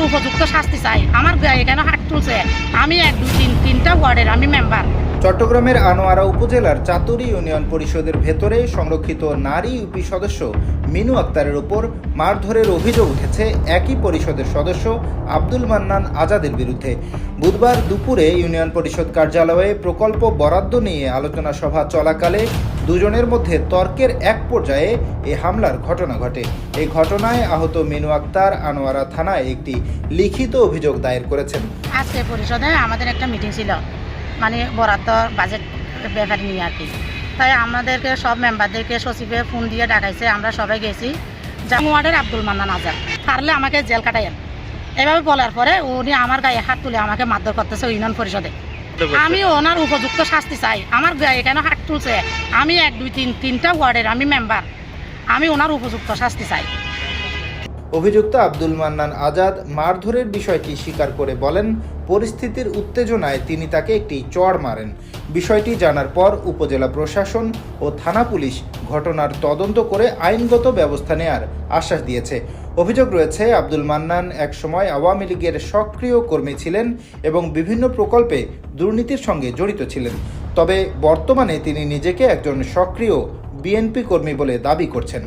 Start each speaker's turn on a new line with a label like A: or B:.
A: উপযুক্ত শাস্তি চাই। আমার গায়ে কেন হাত তুলছে? আমি 1, 2, 3 তিনটা ওয়ার্ডের আমি মেম্বার।
B: চট্টগ্রামের আনোয়ারা উপজেলার চাতুরী ইউনিয়ন পরিষদের ভেতরে সংরক্ষিত নারী ইউপি সদস্য মিনু আক্তারের উপর মারধরের অভিযোগ উঠেছে একই পরিষদের সদস্য আব্দুল মান্নান আজাদের বিরুদ্ধে। বুধবার দুপুরে ইউনিয়ন পরিষদ কার্যালয়ে প্রকল্প বরাদ্দ নিয়ে আলোচনা সভা চলাকালে দুজনের মধ্যে তর্কের এক পর্যায়ে এই হামলার ঘটনা ঘটে। এই ঘটনায় আহত মিনু আক্তার আনোয়ারা থানায় একটি লিখিত অভিযোগ দায়ের করেছেন।
A: আজকে পরিষদে আমাদের একটা মিটিং ছিল, মানে বরাদ্দ বাজেট ব্যাপারে নিয়ে আর কি। তাই আমাদেরকে সব মেম্বারদেরকে সচিবে ফোন দিয়ে ডাকাইছে, আমরা সবাই গেছি। ওয়ার্ডের আব্দুল মান্নান আজাদ পারলে আমাকে জেল কাটাইয়েন, এভাবে বলার পরে উনি আমার গায়ে হাত তুলে আমাকে মারধর করতেছে ইউনিয়ন পরিষদে। আমি ওনার উপযুক্ত শাস্তি চাই। আমার গায়ে কেন হাত তুলছে? আমি 1, 2, 3 তিনটা ওয়ার্ডের আমি মেম্বার। আমি ওনার উপযুক্ত শাস্তি চাই।
B: অভিযুক্ত আব্দুল মান্নান আজাদ মারধরের বিষয়টি স্বীকার করে বলেন, পরিস্থিতির উত্তেজনায় তিনি তাকে একটি চড় মারেন। বিষয়টি জানার পর উপজেলা প্রশাসন ও থানা পুলিশ ঘটনার তদন্ত করে আইনগত ব্যবস্থা নেয়ার আশ্বাস দিয়েছে। অভিযোগ রয়েছে, আব্দুল মান্নান একসময় আওয়ামী লীগের সক্রিয় কর্মী ছিলেন এবং বিভিন্ন প্রকল্পে দুর্নীতির সঙ্গে জড়িত ছিলেন। তবে বর্তমানে তিনি নিজেকে একজন সক্রিয় বিএনপি কর্মী বলে দাবি করছেন।